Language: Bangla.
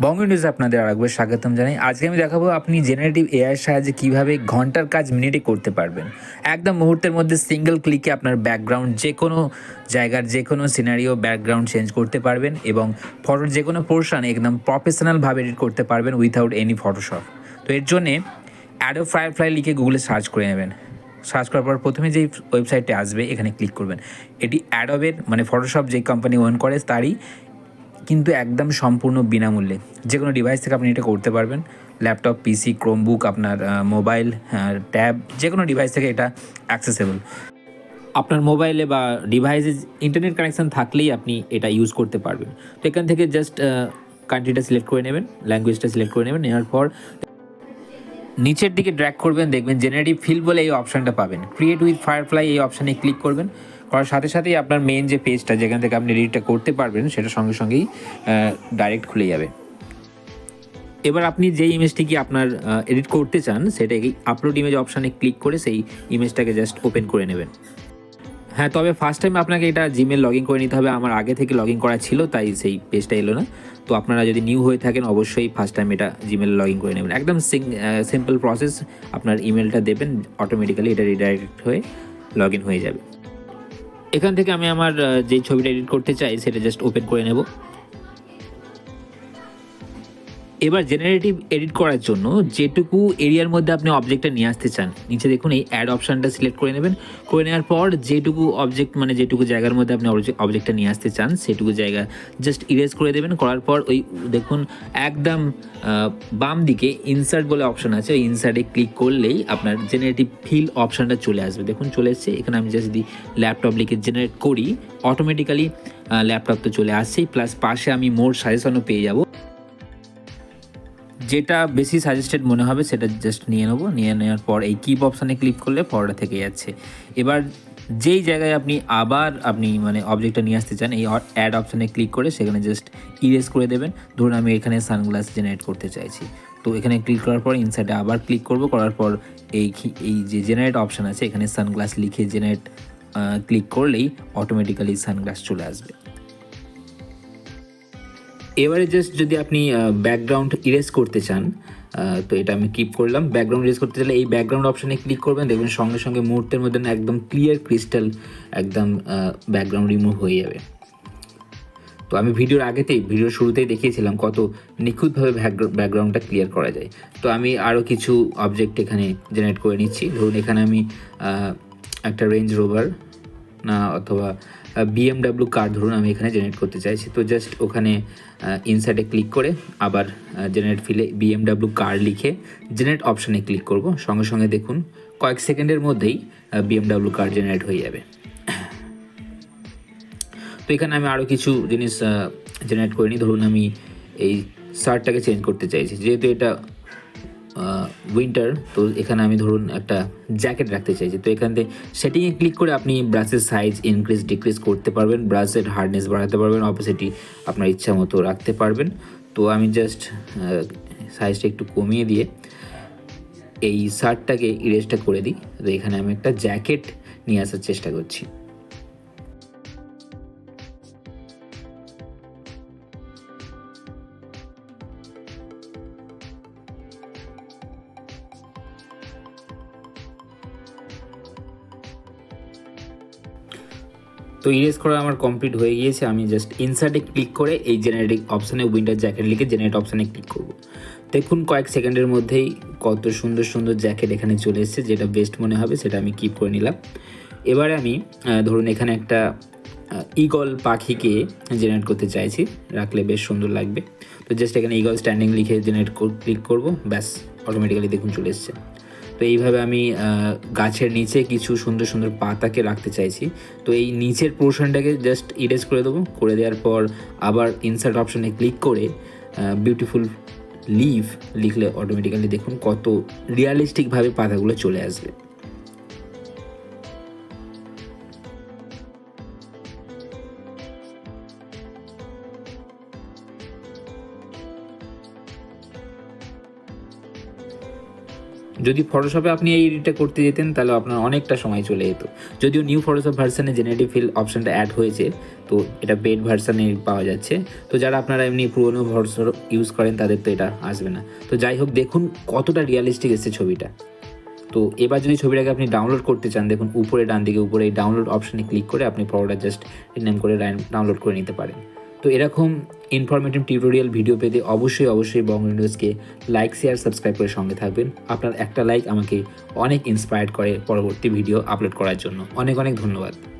বঙ্গ নিউজে আপনাদের আরেকবার স্বাগতম জানাই। আজকে আমি দেখাবো আপনি জেনারেটিভ এআইয়ের সাহায্যে কীভাবে ঘন্টার কাজ মিনিটে করতে পারবেন। একদম মুহূর্তের মধ্যে সিঙ্গেল ক্লিকে আপনার ব্যাকগ্রাউন্ড যে কোনো জায়গার যে কোনো সিনারিও ব্যাকগ্রাউন্ড চেঞ্জ করতে পারবেন এবং ফটোর যে কোনো পোর্শন একদম প্রফেশনালভাবে এডিট করতে পারবেন উইথাউট এনি ফটোশপ। তো এর জন্যে অ্যাডোব ফায়ারফ্লাই লিখে গুগলে সার্চ করে নেবেন। সার্চ করার পর প্রথমে যেই ওয়েবসাইটটি আসবে এখানে ক্লিক করবেন। এটি অ্যাডোবের মানে ফটোশপ যেই কোম্পানি ওন করে তারই, কিন্তু একদম সম্পূর্ণ বিনামূল্যে। যে কোনো ডিভাইস থেকে আপনি এটা করতে পারবেন। ল্যাপটপ, পিসি, ক্রোমবুক, আপনার মোবাইল, ট্যাব, যে কোনো ডিভাইস থেকে এটা অ্যাক্সেসেবল। আপনার মোবাইলে বা ডিভাইসে ইন্টারনেট কানেকশান থাকলেই আপনি এটা ইউজ করতে পারবেন। তো এখান থেকে জাস্ট কান্ট্রিটা সিলেক্ট করে নেবেন, ল্যাঙ্গুয়েজটা সিলেক্ট করে নেবেন। নেওয়ার পর নিচের দিকে ড্র্যাগ করবেন, দেখবেন জেনারেটিভ ফিল বলে এই অপশানটা পাবেন। ক্রিয়েট উইথ ফায়ারফ্লাই এই অপশানে ক্লিক করবেন। করার সাথে সাথেই আপনার মেন যে পেজটা যেখান থেকে আপনি এডিটটা করতে পারবেন সেটা সঙ্গে সঙ্গেই ডাইরেক্ট খুলে যাবে। এবার আপনি যেই ইমেজটিকে আপনার এডিট করতে চান সেটাকে আপলোড ইমেজ অপশানে ক্লিক করে সেই ইমেজটাকে জাস্ট ওপেন করে নেবেন। হ্যাঁ, তবে ফার্স্ট টাইম আপনাকে এটা জিমেল লগ ইন করে নিতে হবে। আমার আগে থেকে লগ ইন করা ছিল তাই সেই পেজটা এলো না। তো আপনারা যদি নিউ হয়ে থাকেন অবশ্যই ফার্স্ট টাইম এটা জিমেল লগ ইন করে নেবেন। একদম সিম্পল প্রসেস। আপনার ইমেলটা দেবেন, অটোমেটিক্যালি এটা রিডাইরেক্ট হয়ে লগ ইন হয়ে যাবে। এখান থেকে আমি আমার যেই ছবিটা এডিট করতে চাই সেটা জাস্ট ওপেন করে নেব। এবার জেনারেটিভ এডিট করার জন্য যেটুকু এরিয়ার মধ্যে আপনি অবজেক্টটা নিয়ে আসতে চান, নিচে দেখুন এই অ্যাড অপশানটা সিলেক্ট করে নেবেন। করে নেওয়ার পর যেটুকু অবজেক্ট মানে যেটুকু জায়গার মধ্যে আপনি অবজেক্টটা নিয়ে আসতে চান সেটুকু জায়গা জাস্ট ইরেজ করে দেবেন। করার পর ওই দেখুন একদম বাম দিকে ইনসার্ট বলে অপশান আছে, ওই ইনসার্টে ক্লিক করলেই আপনার জেনারেটিভ ফিল অপশানটা চলে আসবে। দেখুন চলে এসছে। এখানে আমি জাস্ট যদি ল্যাপটপ লিখে জেনারেট করি অটোমেটিক্যালি ল্যাপটপ তো চলে আসছেই, প্লাস পাশে আমি মোর সাজেশনও পেয়ে যাব। যেটা বেশি সাজেস্টেড মনে হবে সেটা জাস্ট নিয়ে নেবো। নিয়ে নেওয়ার পর এই কিপ অপশানে ক্লিক করলে ফটোটা থেকে যাচ্ছে। এবার যেই জায়গায় আপনি মানে অবজেক্টটা নিয়ে আসতে চান এই অ্যাড অপশানে ক্লিক করে সেখানে জাস্ট ইরেজ করে দেবেন। ধরুন আমি এখানে সানগ্লাস জেনারেট করতে চাইছি, তো এখানে ক্লিক করার পর ইনসাইডে আবার ক্লিক করব। করার পর এই যে জেনারেট অপশান আছে এখানে সানগ্লাস লিখে জেনারেট ক্লিক করলেই অটোমেটিক্যালি সানগ্লাস চলে আসবে। এবারে জাস্ট যদি আপনি ব্যাকগ্রাউন্ড ইরেজ করতে চান, তো এটা আমি কিপ করলাম। ব্যাকগ্রাউন্ড ইরেজ করতে চাইলে এই ব্যাকগ্রাউন্ড অপশানে ক্লিক করবেন, দেখবেন সঙ্গে সঙ্গে মুহূর্তের মধ্যে একদম ক্লিয়ার ক্রিস্টাল একদম ব্যাকগ্রাউন্ড রিমুভ হয়ে যাবে। তো আমি ভিডিওর শুরুতেই দেখিয়েছিলাম কত নিখুঁতভাবে ব্যাকগ্রাউন্ডটা ক্লিয়ার করা যায়। তো আমি আরও কিছু অবজেক্ট এখানে জেনারেট করে নিচ্ছি। ধরুন এখানে আমি একটা রেঞ্জ রোভার না অথবা BMW কার ধরুন আমি এখানে জেনারেট করতে চাইছি। তো জাস্ট ওখানে ইনসার্টে ক্লিক করে আবার জেনারেট ফিলে BMW কার লিখে জেনারেট অপশানে ক্লিক করব। সঙ্গে সঙ্গে দেখুন কয়েক সেকেন্ডের মধ্যেই BMW কার জেনারেট হয়ে যাবে। তো এখানে আমি আরও কিছু জিনিস জেনারেট করে নিই। ধরুন আমি এই শার্টটাকে চেঞ্জ করতে চাইছি, যেহেতু এটা উইন্টার, তো এখানে আমি ধরুন একটা জ্যাকেট রাখতে চাইছি। তো এখান থেকে সেটিংয়ে ক্লিক করে আপনি ব্রাশের সাইজ ইনক্রিজ ডিক্রিজ করতে পারবেন, ব্রাশের হার্ডনেস বাড়াতে পারবেন, অপোসিটি আপনার ইচ্ছা মতো রাখতে পারবেন। তো আমি জাস্ট সাইজটা একটু কমিয়ে দিয়ে এই শার্টটাকে ইরেজটা করে দিই। তো এখানে আমি একটা জ্যাকেট নিয়ে আসার চেষ্টা করছি। তো ইরেজ করা আমার কমপ্লিট হয়ে গিয়েছে। আমি জাস্ট ইনসার্টে ক্লিক করে এই জেনারেটিভ অপশানে উইন্টার জ্যাকেট লিখে জেনারেট অপশানে ক্লিক করব। দেখুন কয়েক সেকেন্ডের মধ্যেই কত সুন্দর সুন্দর জ্যাকেট এখানে চলে এসেছে। যেটা বেস্ট মনে হবে সেটা আমি কিপ করে নিলাম। এবারে আমি ধরুন এখানে একটা ঈগল পাখিকে জেনারেট করতে চাইছি, রাখলে বেশ সুন্দর লাগবে। তো জাস্ট এখানে ঈগল স্ট্যান্ডিং লিখে জেনারেট ক্লিক করব, ব্যাস অটোমেটিক্যালি দেখুন চলে এসছে। তো এইভাবে আমি গাছের নিচে কিছু সুন্দর সুন্দর পাতাকে রাখতে চাইছি। তো এই নিচের পোর্শনটাকে জাস্ট ইরেজ করে দেবো। করে দেওয়ার পর আবার ইনসার্ট অপশানে ক্লিক করে বিউটিফুল লিভ লিখলে অটোমেটিক্যালি দেখুন কত রিয়ালিস্টিকভাবে পাতাগুলো চলে আসবে। যদি ফটোশপে আপনি এই এডিটটা করতে যেতেন তাহলে আপনার অনেকটা সময় চলে যেত। যদিও নিউ ফটোশপ ভার্সানে জেনারেটিভ ফিল অপশানটা অ্যাড হয়েছে, তো এটা পেড ভার্সানে পাওয়া যাচ্ছে। তো যারা আপনারা এমনি পুরোনো ভার্সন ইউজ করেন তাদের তো এটা আসবে না। তো যাই হোক, দেখুন কতটা রিয়ালিস্টিক এসেছে ছবিটা। তো এবার যদি ছবিটাকে আপনি ডাউনলোড করতে চান, দেখুন উপরে ডান দিকে উপরে এই ডাউনলোড অপশানে ক্লিক করে আপনি ফটোটা জাস্ট রিনেম করে ডাউনলোড করে নিতে পারেন। তো এরকম ইনফরমেটিভ টিউটোরিয়াল ভিডিও পেতে অবশ্যই বং ভিডিওসকে লাইক, শেয়ার, সাবস্ক্রাইব করে সঙ্গে থাকবেন। আপনার একটা লাইক আমাকে অনেক ইন্সপায়ার্ড করে পরবর্তী ভিডিও আপলোড করার জন্য। অনেক অনেক ধন্যবাদ।